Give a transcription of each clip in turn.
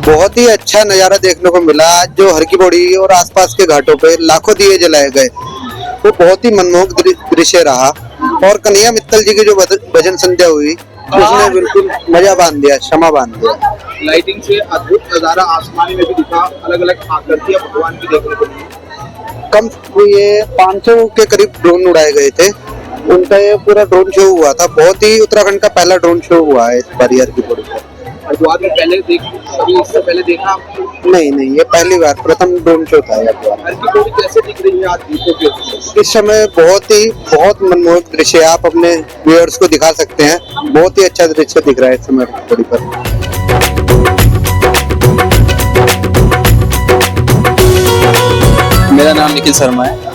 बहुत ही अच्छा नज़ारा देखने को मिला। आज जो हर की पौड़ी और आसपास के घाटों पे लाखों दिए जलाए गए, वो बहुत ही मनमोहक दृश्य रहा। और कन्हैया मित्तल जी की जो भजन संध्या हुई, उसने बिल्कुल मजा बांध दिया, क्षमा बांध दिया। लाइटिंग से अद्भुत नजारा आसमानी में भी दिखा, अलग अलग आकृतियां भगवान की देखने को मिली। कम ये 500 के करीब ड्रोन उड़ाए गए थे, उनका ये पूरा ड्रोन शो हुआ था। बहुत ही उत्तराखंड का पहला ड्रोन शो हुआ है इस बार हर की पौड़ी पर। हरिद्वार में पहले कभी इससे पहले देखा? नहीं, ये पहली बार प्रथम ड्रोन शो था हरिद्वार। हर की पौड़ी कैसे दिख रही है आज दीपों के उसमें? इस समय बहुत मनमोहक दृश्य है। आप अपने व्यूअर्स को दिखा सकते हैं, बहुत ही अच्छा दृश्य दिख रहा है इस समय हर की पौड़ी पर। मेरा नाम निखिल शर्मा है।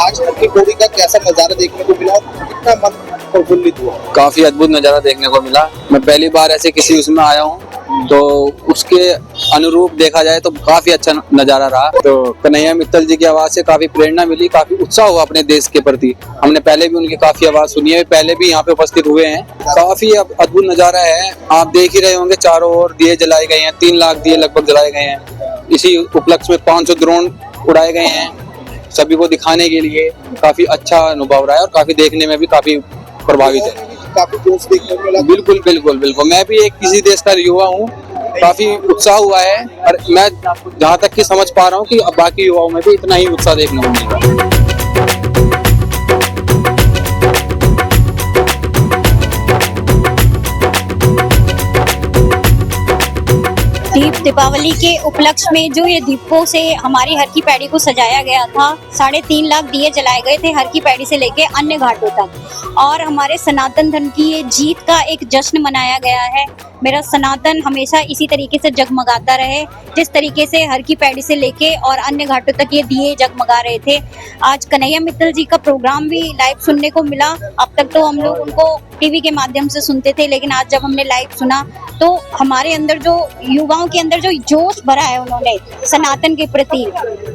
आज हर की पौड़ी का कैसा नजारा देखने को मिला, कितना मन प्रफुल्लित हुआ? काफी अद्भुत नजारा देखने को मिला। मैं पहली बार ऐसे किसी उसमें आया हूँ, तो उसके अनुरूप देखा जाए तो काफी अच्छा नजारा रहा। तो कन्हैया मित्तल जी की आवाज से काफी प्रेरणा मिली, काफी उत्साह हुआ अपने देश के प्रति। हमने पहले भी उनकी काफी आवाज सुनी है, पहले भी यहाँ पे उपस्थित हुए हैं। काफी अद्भुत नजारा है। आप देख ही रहे होंगे, चारों ओर दिए जलाए गए हैं, 3 लाख दिए लगभग जलाए गए हैं। इसी उपलक्ष्य में 500 ड्रोन उड़ाए गए हैं सभी को दिखाने के लिए। काफी अच्छा अनुभव रहा है और काफी देखने में भी काफी प्रभावित है। काफी जोश देखने को मिला। बिल्कुल। मैं भी एक किसी देश का युवा हूँ, काफी उत्साह हुआ है। और मैं जहाँ तक की समझ पा रहा हूँ कि बाकी युवाओं में भी इतना ही उत्साह देखने को मिलेगा। दीप दीपावली के उपलक्ष्य में जो ये दीपों से हमारी हर की पैड़ी को सजाया गया था, 3.5 लाख दिए जलाए गए थे हर की पैड़ी से लेके अन्य घाटों तक। और हमारे सनातन धर्म की ये जीत का एक जश्न मनाया गया है। मेरा सनातन हमेशा इसी तरीके से जगमगाता रहे, जिस तरीके से हर की पैड़ी से लेके और अन्य घाटों तक ये दिए जगमगा रहे थे। आज कन्हैया मित्तल जी का प्रोग्राम भी लाइव सुनने को मिला। अब तक तो हम लोग उनको टीवी के माध्यम से सुनते थे, लेकिन आज जब हमने लाइव सुना तो हमारे अंदर जो युवाओं के अंदर जो जोश भरा है उन्होंने सनातन के प्रति,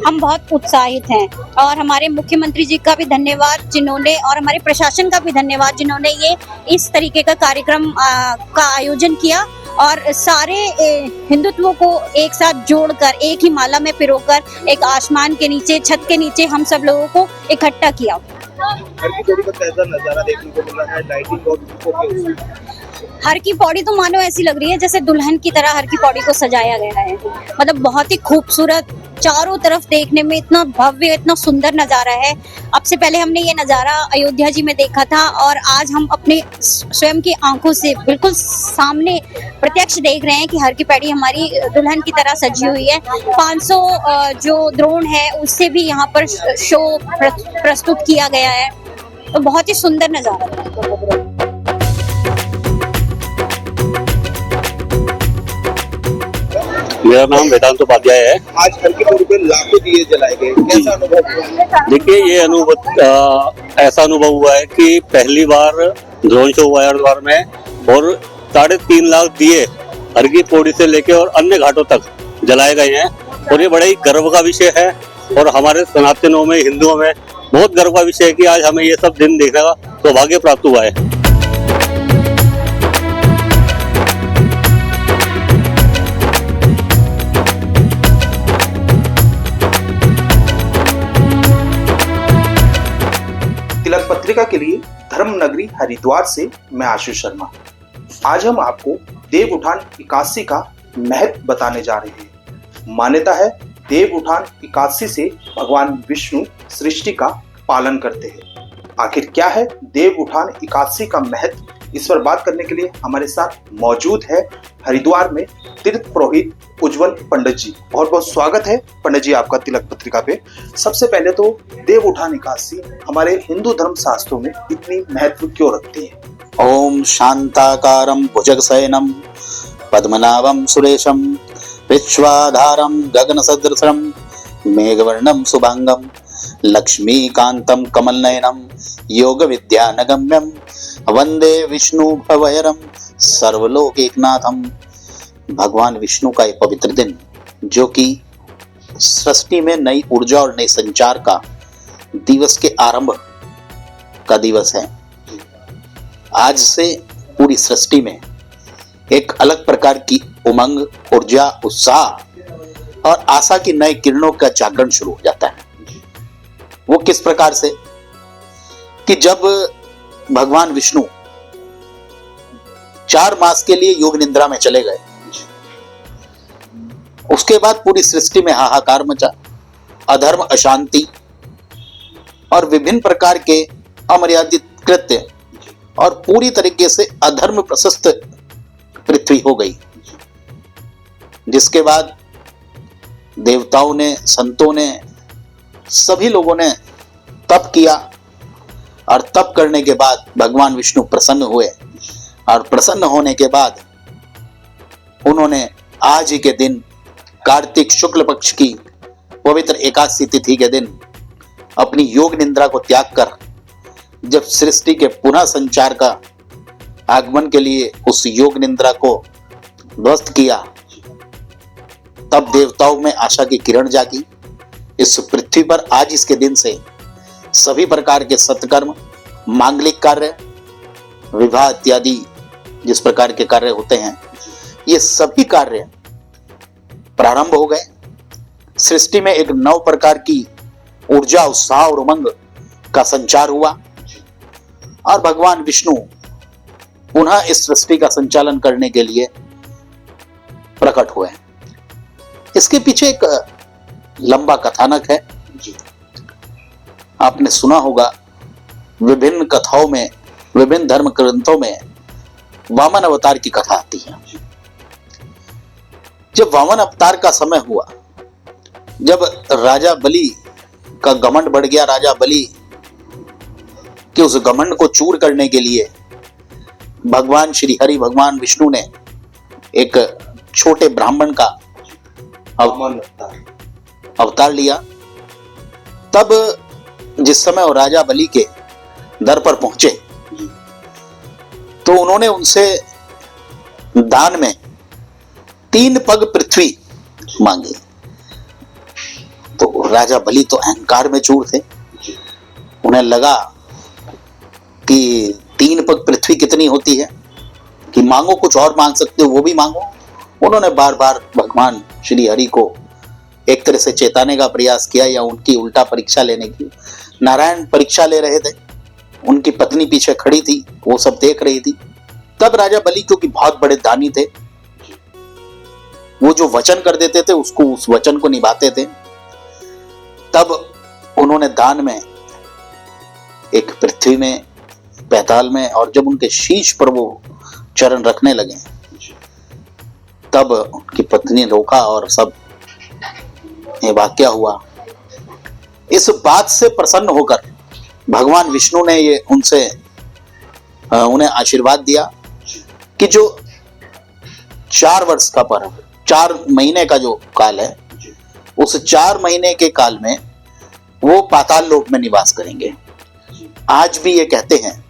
हम बहुत उत्साहित हैं। और हमारे मुख्यमंत्री जी का भी धन्यवाद जिन्होंने, और हमारे प्रशासन का भी धन्यवाद जिन्होंने ये इस तरीके का कार्यक्रम का आयोजन किया और सारे हिंदुत्व को एक साथ जोड़कर, एक ही माला में पिरोकर एक आसमान के नीचे, छत के नीचे हम सब लोगों को इकट्ठा किया। हर की पौड़ी का कैसा नजारा देखने को मिल रहा है, लाइटिंग और दीपों के उसमें? हर की पौड़ी तो मानो ऐसी लग रही है जैसे दुल्हन की तरह हर की पौड़ी को सजाया गया है। मतलब बहुत ही खूबसूरत, चारों तरफ देखने में इतना भव्य, इतना सुंदर नजारा है। अब से पहले हमने ये नजारा अयोध्या जी में देखा था और आज हम अपने स्वयं की आंखों से बिल्कुल सामने प्रत्यक्ष देख रहे हैं कि हर की पैड़ी हमारी दुल्हन की तरह सजी हुई है। 500 जो ड्रोन है उससे भी यहाँ पर शो प्रस्तुत किया गया है। तो बहुत ही सुंदर नजारा है। मेरा नाम वेदांत उपाध्याय है। आज हर की पौड़ी पे लाखों दिए जलाए गए, कैसा अनुभव हुआ? देखिए, ये अनुभव ऐसा अनुभव हुआ है कि पहली बार ड्रोन शो हुआ है हरिद्वार में और 3.5 लाख दिए हर की पौड़ी से लेके और अन्य घाटों तक जलाए गए हैं। और ये बड़े ही गर्व का विषय है और हमारे सनातनों में, हिंदुओं में बहुत गर्व का विषय है कि आज हमें ये सब दिन देखने का सौभाग्य प्राप्त हुआ है। तिलक पत्रिका के लिए धर्म नगरी हरिद्वार से मैं आशीष शर्मा। आज हम आपको देव उठान 81 का महत्व बताने जा रहे हैं। मान्यता है देव उठान 81 से भगवान विष्णु सृष्टि का पालन करते हैं। आखिर क्या है देव उठान 81 का महत्व, इस पर बात करने के लिए हमारे साथ मौजूद है हरिद्वार में तीर्थ पुरोहित उज्जवल पंडित जी। बहुत बहुत स्वागत है पंडित जी आपका तिलक पत्रिका पे। सबसे पहले तो देव उठान 81 हमारे हिंदू धर्म शास्त्रों में इतनी महत्व क्यों रखती है? ओम शांताकारं भुजगशयनं पद्मनाभं सुरेशं विश्वाधारं गगनसदृशं मेघवर्णं शुभांगं लक्ष्मीकान्तं कमलनयनं योगविद्यानगम्यं वंदे विष्णु भवहरं सर्वलोकैकनाथं। भगवान विष्णु का एक पवित्र दिन, जो कि सृष्टि में नई ऊर्जा और नई संचार का दिवस के आरंभ का दिवस है। आज से पूरी सृष्टि में एक अलग प्रकार की उमंग, ऊर्जा, उत्साह और आशा की नई किरणों का जागरण शुरू हो जाता है। वो किस प्रकार से कि जब भगवान विष्णु 4 मास के लिए योग निद्रा में चले गए, उसके बाद पूरी सृष्टि में हाहाकार मचा, अधर्म, अशांति और विभिन्न प्रकार के अमर्यादित कृत्य और पूरी तरीके से अधर्म प्रशस्त पृथ्वी हो गई, जिसके बाद देवताओं ने, संतों ने, सभी लोगों ने तप किया और तप करने के बाद भगवान विष्णु प्रसन्न हुए और प्रसन्न होने के बाद उन्होंने आज ही के दिन कार्तिक शुक्ल पक्ष की पवित्र एकादशी तिथि के दिन अपनी योग निद्रा को त्याग कर जब सृष्टि के पुनः संचार का आगमन के लिए उस योग निद्रा को ध्वस्त किया, तब देवताओं में आशा की किरण जागी। इस पृथ्वी पर आज इसके दिन से सभी प्रकार के सत्कर्म, मांगलिक कार्य, विवाह इत्यादि जिस प्रकार के कार्य होते हैं, ये सभी कार्य प्रारंभ हो गए। सृष्टि में एक नव प्रकार की ऊर्जा, उत्साह और उमंग का संचार हुआ और भगवान विष्णु पुनः इस सृष्टि का संचालन करने के लिए प्रकट हुए। इसके पीछे एक लंबा कथानक है। आपने सुना होगा, विभिन्न कथाओं में, विभिन्न धर्म ग्रंथों में वामन अवतार की कथा आती है। जब वामन अवतार का समय हुआ, जब राजा बलि का घमंड बढ़ गया, राजा बलि के उस घमंड को चूर करने के लिए भगवान श्री हरि, भगवान विष्णु ने एक छोटे ब्राह्मण का अवतार लिया। तब जिस समय वो राजा बलि के दर पर पहुंचे तो उन्होंने उनसे दान में 3 पग पृथ्वी मांगी। तो राजा बलि तो अहंकार में चूर थे, उन्हें लगा कि 3 पग पृथ्वी कितनी होती है कि मांगो, कुछ और मांग सकते हो वो भी मांगो। उन्होंने बार बार भगवान श्री हरि को एक तरह से चेताने का प्रयास किया या उनकी उल्टा परीक्षा लेने की। नारायण परीक्षा ले रहे थे, उनकी पत्नी पीछे खड़ी थी, वो सब देख रही थी। तब राजा बलि, क्योंकि बहुत बड़े दानी थे, वो जो वचन कर देते थे उसको, उस वचन को निभाते थे। तब उन्होंने दान में एक पृथ्वी में, पैताल में, और जब उनके शीश पर वो चरण रखने लगे तब उनकी पत्नी रोका और सब ये वाक्या हुआ। इस बात से प्रसन्न होकर भगवान विष्णु ने ये उन्हें आशीर्वाद दिया कि जो 4 वर्ष का पर्व, 4 महीने का जो काल है, उस 4 महीने के काल में वो पाताल लोक में निवास करेंगे। आज भी ये कहते हैं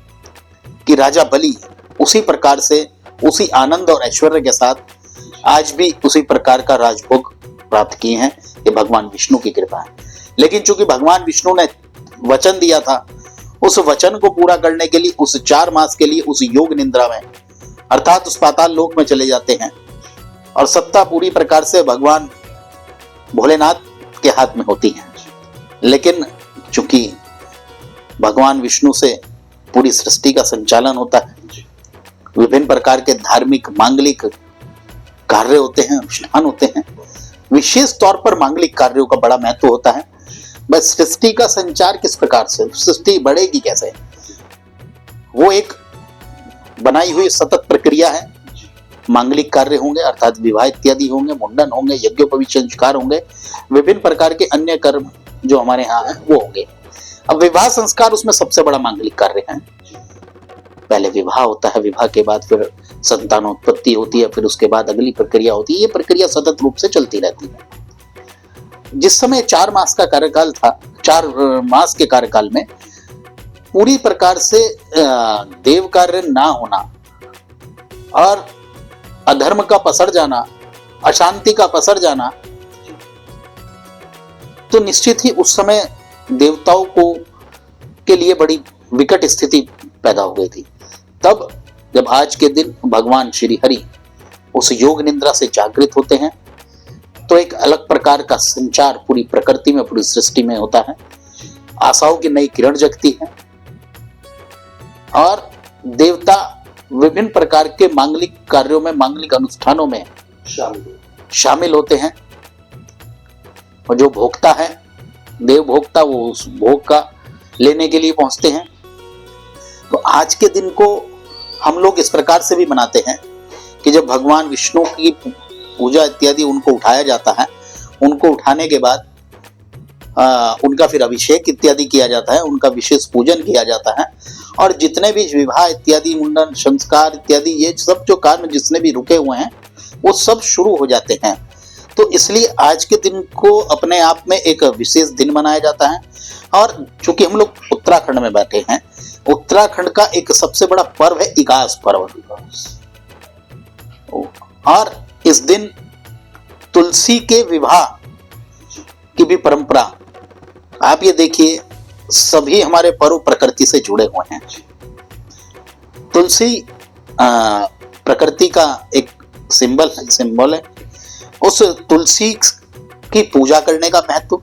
कि राजा बलि उसी प्रकार से, उसी आनंद और ऐश्वर्य के साथ आज भी उसी प्रकार का राजभोग प्राप्त किए हैं। ये भगवान विष्णु की कृपा है। लेकिन चूंकि भगवान विष्णु ने वचन दिया था, उस वचन को पूरा करने के लिए उस 4 मास के लिए उस योग निद्रा में, अर्थात उस पाताल लोक में चले जाते हैं और सत्ता पूरी प्रकार से भगवान भोलेनाथ के हाथ में होती है। लेकिन चूंकि भगवान विष्णु से पूरी सृष्टि का संचालन होता है, विभिन्न प्रकार के धार्मिक, मांगलिक कार्य होते हैं, अनुष्ठान होते हैं, विशेष तौर पर मांगलिक कार्यों का बड़ा महत्व होता है। बस सृष्टि का संचार किस प्रकार से, सृष्टि बढ़ेगी कैसे, वो एक बनाई हुई सतत प्रक्रिया है। मांगलिक कार्य होंगे, अर्थात विवाह इत्यादि होंगे, मुंडन होंगे, यज्ञोपवीत संस्कार होंगे, विभिन्न प्रकार के अन्य कर्म जो हमारे यहाँ हैं वो होंगे। अब विवाह संस्कार उसमें सबसे बड़ा मांगलिक कार्य है। पहले विवाह होता है, विवाह के बाद फिर संतानोत्पत्ति होती है, फिर उसके बाद अगली प्रक्रिया होती है। ये प्रक्रिया सतत रूप से चलती रहती है। जिस समय 4 मास का कार्यकाल था, 4 मास के कार्यकाल में पूरी प्रकार से देव कार्य ना होना और अधर्म का पसर जाना, अशांति का पसर जाना, तो निश्चित ही उस समय देवताओं को के लिए बड़ी विकट स्थिति पैदा हो गई थी। तब जब आज के दिन भगवान श्री हरि, उस योग निद्रा से जागृत होते हैं तो एक अलग प्रकार का संचार पूरी प्रकृति में, पूरी सृष्टि में होता है। आशाओं की नई किरण जगती है और देवता विभिन्न प्रकार के मांगलिक कार्यों में, मांगलिक अनुष्ठानों में शामिल होते हैं। और जो भोक्ता है, देव भोक्ता, वो उस भोग का लेने के लिए पहुंचते हैं। तो आज के दिन को हम लोग इस प्रकार से भी मनाते हैं कि जब भगवान विष्णु की पूजा इत्यादि उनको उठाया जाता है, उनको उठाने के बाद उनका फिर अभिषेक इत्यादि किया जाता है, उनका विशेष पूजन किया जाता है और जितने भी विवाह इत्यादि, मुंडन संस्कार इत्यादि, ये सब जो कार्य जितने भी रुके हुए हैं वो सब शुरू हो जाते हैं। तो इसलिए आज के दिन को अपने आप में एक विशेष दिन मनाया जाता है। और चूंकि हम लोग उत्तराखंड में बैठे हैं, उत्तराखंड का एक सबसे बड़ा पर्व है इगास पर्व। और इस दिन तुलसी के विवाह की भी परंपरा, आप ये देखिए, सभी हमारे पर्व प्रकृति से जुड़े हुए हैं। तुलसी प्रकृति का एक सिंबल है। उस तुलसी की पूजा करने का महत्व,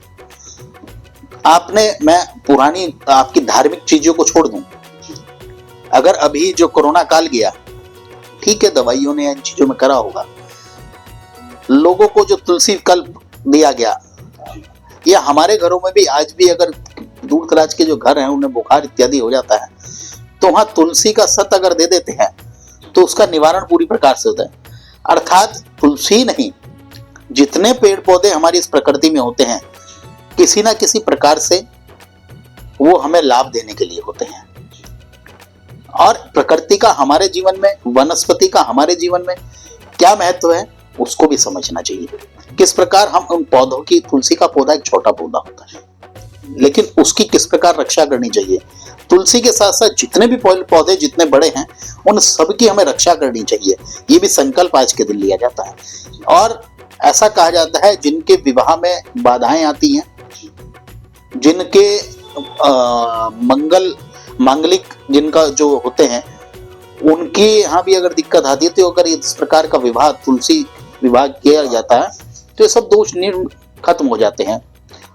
मैं पुरानी आपकी धार्मिक चीजों को छोड़ दूं, अगर अभी जो कोरोना काल गया, ठीक है, दवाइयों ने इन चीजों में करा होगा, लोगों को जो तुलसी कल्प दिया गया, या हमारे घरों में भी आज भी अगर दूर दराज के जो घर हैं उन्हें बुखार इत्यादि हो जाता है तो वहां तुलसी का सत अगर दे देते हैं तो उसका निवारण पूरी प्रकार से होता है। अर्थात तुलसी नहीं, जितने पेड़ पौधे हमारी इस प्रकृति में होते हैं, किसी ना किसी प्रकार से वो हमें लाभ देने के लिए होते हैं। और प्रकृति का हमारे जीवन में, वनस्पति का हमारे जीवन में क्या महत्व है उसको भी समझना चाहिए। किस प्रकार हम उन पौधों की, तुलसी का पौधा एक छोटा पौधा होता है, लेकिन उसकी किस प्रकार रक्षा करनी चाहिए। तुलसी के साथ साथ जितने भी पौधे जितने बड़े हैं उन सब की हमें रक्षा करनी चाहिए। ये भी संकल्प आज के दिन लिया जाता है। और ऐसा कहा जाता है जिनके विवाह में बाधाएं आती हैं, जिनके मांगलिक जिनका जो होते हैं, उनके यहाँ भी अगर दिक्कत आती है तो अगर इस प्रकार का विवाह, तुलसी विवाह किया जाता है तो ये सब दोष खत्म हो जाते हैं।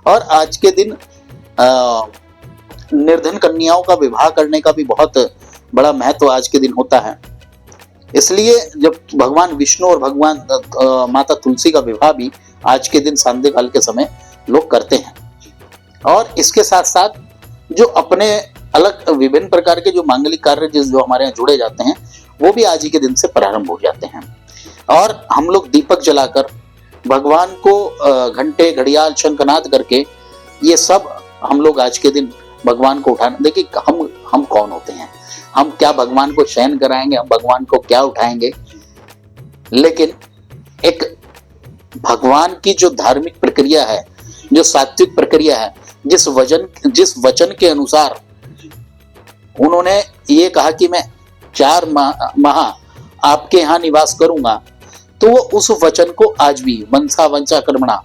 और आज के दिन निर्धन कन्याओं का विवाह करने का भी बहुत बड़ा महत्व आज के दिन होता है। इसलिए जब भगवान विष्णु और भगवान माता तुलसी का विवाह भी आज के दिन सांध्य काल के समय लोग करते हैं। और इसके साथ साथ जो अपने अलग विभिन्न प्रकार के जो मांगलिक कार्य जो हमारे यहाँ जुड़े जाते हैं वो भी आज ही के दिन से प्रारंभ हो जाते हैं। और हम लोग दीपक जलाकर भगवान को घंटे, घड़ियाल, शंखनाद करके ये सब हम लोग आज के दिन भगवान को उठाना। देखिए हम कौन होते हैं, हम क्या भगवान को शयन कराएंगे, हम भगवान को क्या उठाएंगे। लेकिन एक भगवान की जो धार्मिक प्रक्रिया है, जो सात्विक प्रक्रिया है, जिस वचन के अनुसार उन्होंने ये कहा कि मैं 4 माह आपके यहाँ निवास करूंगा, तो वो उस वचन को आज भी मनसा वंचा कर्मणा,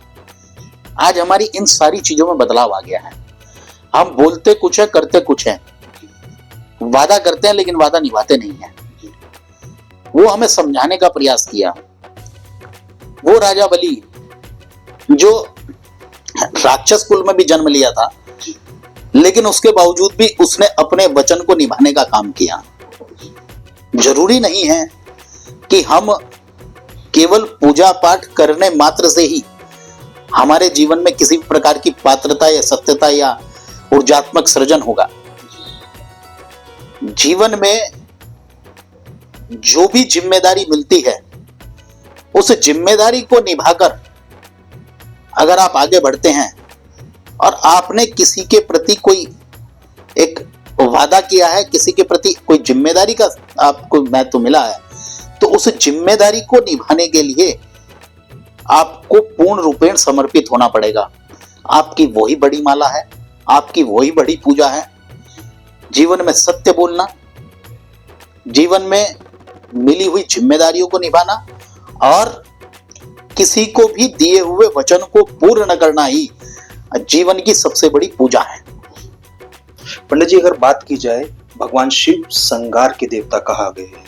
आज हमारी इन सारी चीजों में बदलाव आ गया है। हम बोलते कुछ है, करते कुछ है, वादा करते हैं लेकिन वादा निभाते नहीं है। वो हमें समझाने का प्रयास किया। वो राजा बलि जो राक्षस कुल में भी जन्म लिया था, लेकिन उसके बावजूद भी उसने अपने वचन को निभाने का काम किया। जरूरी नहीं है कि हम केवल पूजा पाठ करने मात्र से ही हमारे जीवन में किसी प्रकार की पात्रता या सत्यता या ऊर्जात्मक सृजन होगा। जीवन में जो भी जिम्मेदारी मिलती है उस जिम्मेदारी को निभाकर अगर आप आगे बढ़ते हैं और आपने किसी के प्रति कोई एक वादा किया है, किसी के प्रति कोई जिम्मेदारी का आपको महत्व मिला है, तो उस जिम्मेदारी को निभाने के लिए आपको पूर्ण रूपेण समर्पित होना पड़ेगा। आपकी वही बड़ी माला है, आपकी वही बड़ी पूजा है। जीवन में सत्य बोलना, जीवन में मिली हुई जिम्मेदारियों को निभाना और किसी को भी दिए हुए वचन को पूर्ण करना ही जीवन की सबसे बड़ी पूजा है। पंडित जी, अगर बात की जाए, भगवान शिव संगार के देवता कहा गए हैं,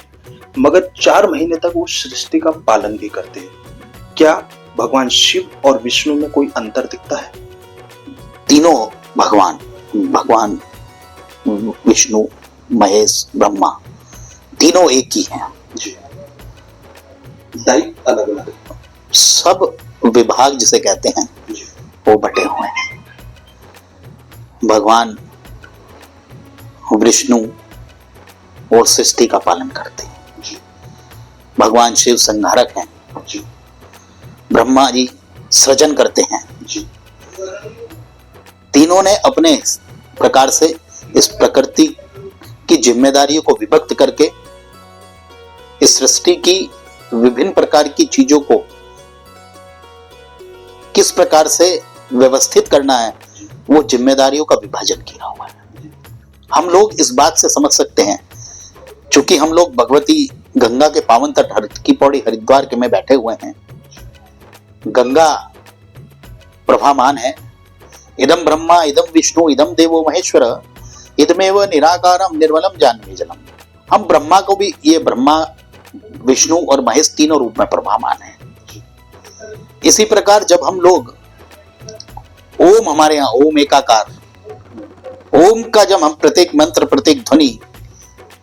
मगर 4 महीने तक वो सृष्टि का पालन भी करते हैं। क्या भगवान शिव और विष्णु में कोई अंतर दिखता है? तीनों भगवान विष्णु, महेश, ब्रह्मा, तीनों एक ही हैं। जी, दायित्व अलग अलग, सब विभाग जिसे कहते हैं वो बटे हुए हैं। भगवान विष्णु और सृष्टि का पालन करते हैं, भगवान शिव संहारक हैं, ब्रह्मा जी सृजन करते हैं। तीनों ने अपने प्रकार से इस प्रकृति की जिम्मेदारियों को विभक्त करके इस सृष्टि की विभिन्न प्रकार की चीजों को किस प्रकार से व्यवस्थित करना है, वो जिम्मेदारियों का विभाजन किया हुआ है। हम लोग इस बात से समझ सकते हैं, चूंकि हम लोग भगवती गंगा के पावन तट हर की पौड़ी हरिद्वार के में बैठे हुए हैं। गंगा प्रभामान है, इदम ब्रह्मा इदम विष्णु इदम देवो महेश्वर इदमेव निराकारम निर्मलम जानवे जलम। हम ब्रह्मा को भी, ये ब्रह्मा विष्णु और महेश तीनों रूप में प्रभामान है। इसी प्रकार जब हम लोग ओम, हमारे यहाँ ओम एकाकार, ओम का जब हम प्रत्येक मंत्र, प्रत्येक ध्वनि,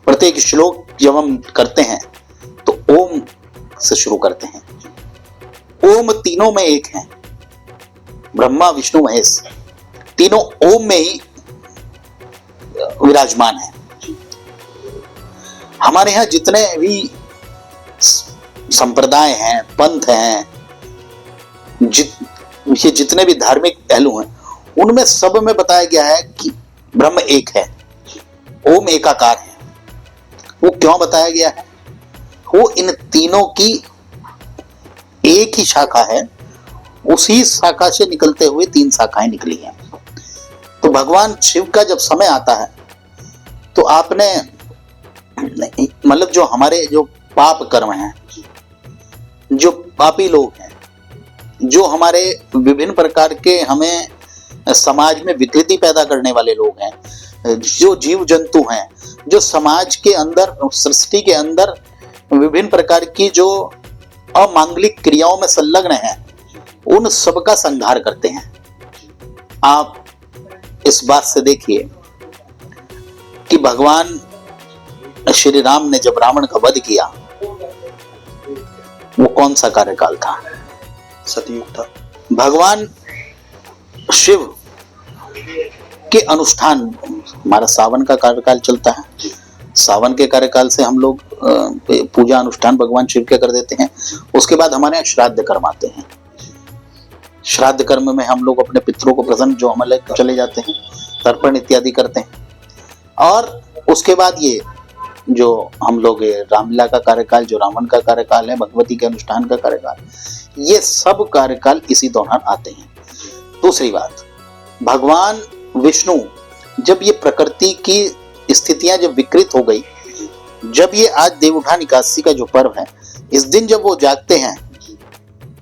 प्रत्येक श्लोक जब हम करते हैं तो ओम से शुरू करते हैं। ओम तीनों में एक है, ब्रह्मा विष्णु महेश तीनों ओम में ही विराजमान है। हमारे यहाँ जितने भी संप्रदाय हैं, पंथ हैं, ये जितने भी धार्मिक पहलू हैं, उनमें सब में बताया गया है कि ब्रह्म एक है, ओम एकाकार है। वो क्यों बताया गया है? वो इन तीनों की एक ही शाखा है, उसी शाखा से निकलते हुए 3 शाखाएं निकली हैं। तो भगवान शिव का जब समय आता है तो आपने मतलब जो हमारे जो पाप कर्म हैं, जो पापी लोग हैं, जो हमारे विभिन्न प्रकार के हमें समाज में विकृति पैदा करने वाले लोग हैं, जो जीव जंतु हैं, जो समाज के अंदर, सृष्टि के अंदर विभिन्न प्रकार की जो अमांगलिक क्रियाओं में संलग्न हैं, उन सब का संहार करते हैं। आप इस बात से देखिए कि भगवान श्री राम ने जब रावण का वध किया, वो कौन सा कार्यकाल था? सतयुग था। भगवान शिव के अनुष्ठान, हमारा सावन का कार्यकाल चलता है, सावन के कार्यकाल से हम लोग पूजा अनुष्ठान भगवान शिव के कर देते हैं। उसके बाद हमारे यहाँ श्राद्ध कर्म आते हैं। श्राद्ध कर्म में हम लोग अपने पितरों को प्रसन्न जो अमल चले जाते हैं, तर्पण इत्यादि करते हैं। और उसके बाद ये जो हम लोग रामलीला का कार्यकाल, जो रावण का कार्यकाल है, भगवती के अनुष्ठान का कार्यकाल, ये सब कार्यकाल इसी दौरान आते हैं। दूसरी बात, भगवान विष्णु जब ये प्रकृति की स्थितियां जब विकृत हो गई, जब ये आज देवउठान एकादशी का जो पर्व है, इस दिन जब वो जागते हैं,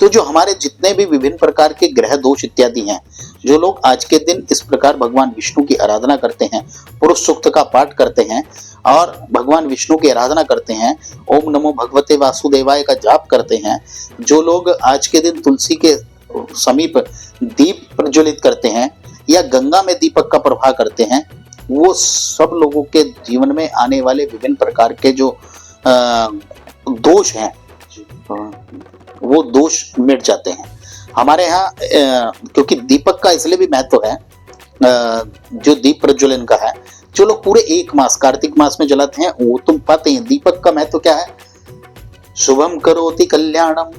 तो जो हमारे जितने भी विभिन्न प्रकार के ग्रह दोष इत्यादि हैं, जो लोग आज के दिन इस प्रकार भगवान विष्णु की आराधना करते हैं, पुरुष सूक्त का पाठ करते हैं और भगवान विष्णु की आराधना करते हैं, ओम नमो भगवते वासुदेवाय का जाप करते हैं, जो लोग आज के दिन तुलसी के समीप दीप प्रज्वलित करते हैं या गंगा में दीपक का प्रवाह करते हैं, वो सब लोगों के जीवन में आने वाले विभिन्न प्रकार के जो दोष हैं, वो दोष मिट जाते हैं। हमारे यहाँ क्योंकि दीपक का इसलिए भी महत्व है, जो दीप प्रज्वलन का है, जो लोग पूरे 1 मास कार्तिक मास में जलाते हैं, वो तुम पाते हैं। दीपक का महत्व क्या है? शुभम करोति कल्याणम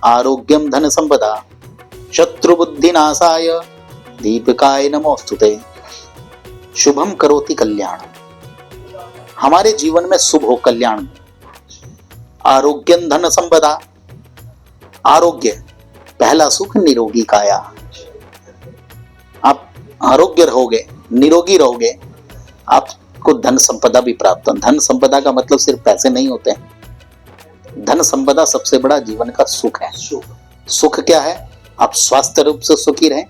आरोग्यम धन संपदा शत्रु बुद्धि नाशाय दीपकाय नमोस्तुते। शुभम करोति कल्याणम, हमारे जीवन में शुभ हो, कल्याण, आरोग्यम धन संपदा, आरोग्य पहला सुख, निरोगी काया। आप आरोग्य रहोगे, निरोगी रहोगे, आपको धन संपदा भी प्राप्त हो। धन संपदा का मतलब सिर्फ पैसे नहीं होते हैं। धन संपदा सबसे बड़ा जीवन का सुख है। सुख क्या है? आप स्वास्थ्य रूप से सुखी रहें,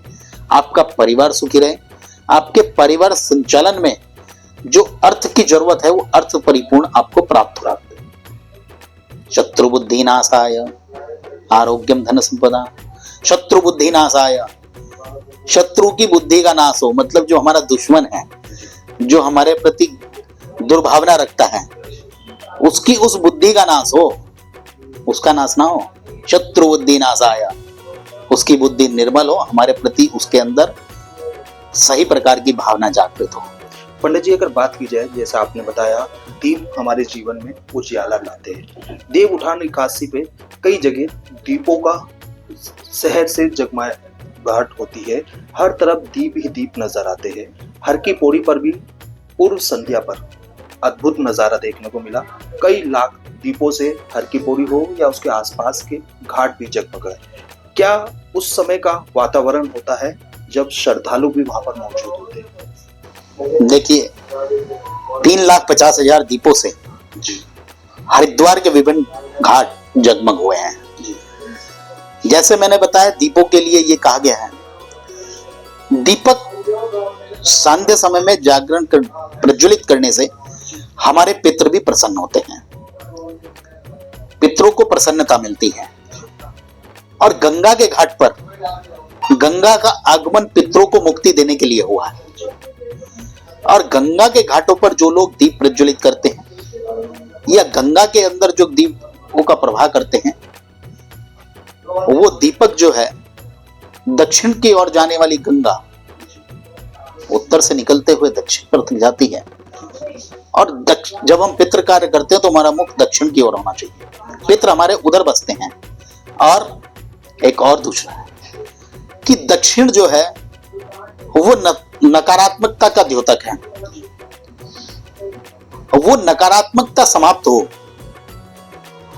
आपका परिवार सुखी रहे, आपके परिवार संचालन में जो अर्थ की जरूरत है, वो अर्थ परिपूर्ण आपको प्राप्त हो। शत्रु बुद्धि नाशाय आरोग्यम धन संपदा। शत्रु बुद्धि नाशाय, शत्रु की बुद्धि का नाश हो, मतलब जो हमारा दुश्मन है, जो हमारे प्रति दुर्भावना रखता है, उसकी उस बुद्धि का नाश हो, उसका नाश ना हो। शत्रु बुद्धि नाशाय, उसकी बुद्धि निर्मल हो, हमारे प्रति उसके अंदर सही प्रकार की भावना जागृत हो। पंडित जी, अगर बात की जाए, जैसा आपने बताया, दीप हमारे जीवन में उजियाला लाते हैं। देव उठान एकादशी पे कई जगह दीपों का शहर से जगमगाहट होती है, हर तरफ दीप ही दीप नजर आते हैं। हर की पौड़ी पर भी पूर्व संध्या पर अद्भुत नजारा देखने को मिला। कई लाख दीपों से हर की पौड़ी हो या उसके आसपास के घाट भी जगमगाए। क्या उस समय का वातावरण होता है जब श्रद्धालु भी वहां पर मौजूद होते हैं? देखिए, 3,50,000 दीपों से हरिद्वार के विभिन्न घाट जगमग हुए हैं। जैसे मैंने बताया, दीपों के लिए ये कहा गया है, दीपक संध्या समय में जागरण प्रज्वलित करने से हमारे पितृ भी प्रसन्न होते हैं, पितरों को प्रसन्नता मिलती है। और गंगा के घाट पर गंगा का आगमन पितरों को मुक्ति देने के लिए हुआ है। और गंगा के घाटों पर जो लोग दीप प्रज्वलित करते हैं या गंगा के अंदर जो दीपों का प्रवाह करते हैं, वो दीपक जो है, दक्षिण की ओर जाने वाली गंगा उत्तर से निकलते हुए दक्षिण पर तक जाती है। और जब हम पितृ कार्य करते हैं तो हमारा मुख दक्षिण की ओर होना चाहिए। पितृ हमारे उधर बसते हैं। और एक और दूसरा है कि दक्षिण जो है वो नकारात्मकता का द्योतक है। वो नकारात्मकता समाप्त हो,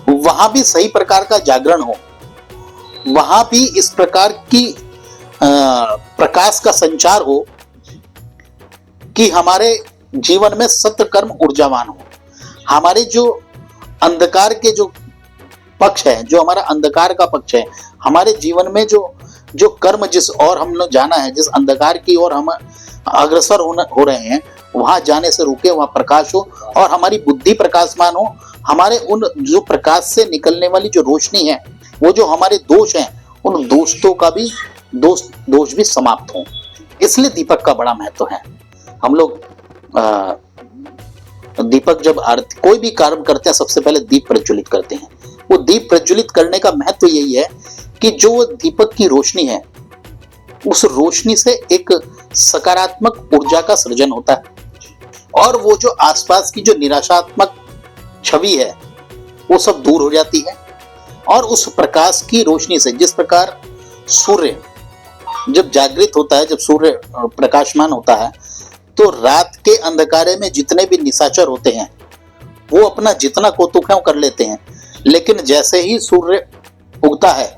वहां भी सही प्रकार का जागरण हो, वहां भी इस प्रकार की प्रकाश का संचार हो कि हमारे जीवन में सत्य कर्म ऊर्जावान हो। हमारे जो अंधकार के जो पक्ष है, जो हमारा अंधकार का पक्ष है, हमारे जीवन में जो कर्म जिस और हम लोग जाना है, जिस अंधकार की ओर हम अग्रसर हो रहे हैं, वहां जाने से रुके, वहां प्रकाश हो और हमारी बुद्धि प्रकाशमान हो। हमारे उन जो प्रकाश से निकलने वाली जो रोशनी है, वो जो हमारे दोष हैं, उन दोषों का भी दोष भी समाप्त हो। इसलिए दीपक का बड़ा महत्व है। हम लोग दीपक जब आरती कोई भी कार्य करते हैं, सबसे पहले दीप प्रज्वलित करते हैं। वो दीप प्रज्वलित करने का महत्व यही है कि जो दीपक की रोशनी है, उस रोशनी से एक सकारात्मक ऊर्जा का सृजन होता है और वो जो आसपास की जो निराशात्मक छवि है, वो सब दूर हो जाती है। और उस प्रकाश की रोशनी से, जिस प्रकार सूर्य जब जागृत होता है, जब सूर्य प्रकाशमान होता है, तो रात के अंधकारे में जितने भी निशाचर होते हैं, वो अपना जितना कौतुक है वो कर लेते हैं। लेकिन जैसे ही सूर्य उगता है,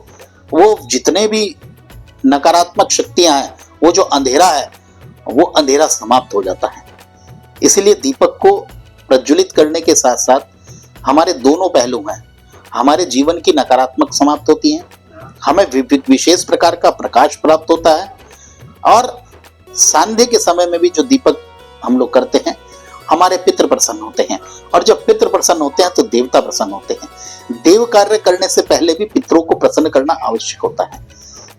वो जितने भी नकारात्मक शक्तियां हैं, वो जो अंधेरा है, वो अंधेरा समाप्त हो जाता है। इसलिए दीपक को प्रज्वलित करने के साथ साथ हमारे दोनों पहलू हैं। हमारे जीवन की नकारात्मक समाप्त होती है, हमें विशेष प्रकार का प्रकाश प्राप्त होता है। और सांध्य के समय में भी जो दीपक हम लोग करते हैं, हमारे पितृ प्रसन्न होते हैं। और जब पितृ प्रसन्न होते हैं तो देवता प्रसन्न होते हैं। देव कार्य करने से पहले भी पितरों को प्रसन्न करना आवश्यक होता है।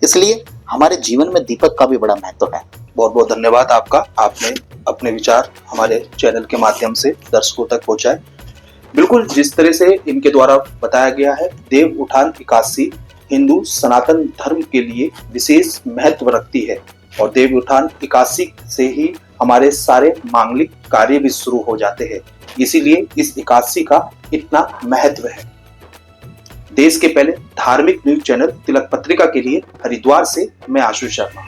इसलिए हमारे जीवन में दीपक का भी बड़ा महत्व है। बहुत बहुत धन्यवाद आपका। आपने अपने विचार हमारे चैनल के माध्यम से दर्शकों तक पहुंचाए। बिल्कुल जिस तरह से इनके द्वारा बताया गया है, देव उठान एकादशी हिंदू सनातन धर्म के लिए विशेष महत्व रखती है और देव उठान एकादशी से ही हमारे सारे मांगलिक कार्य भी शुरू हो जाते हैं। इसीलिए इस एकादशी का इतना महत्व है। देश के पहले धार्मिक न्यूज चैनल तिलक पत्रिका के लिए हरिद्वार से मैं आशुष शर्मा।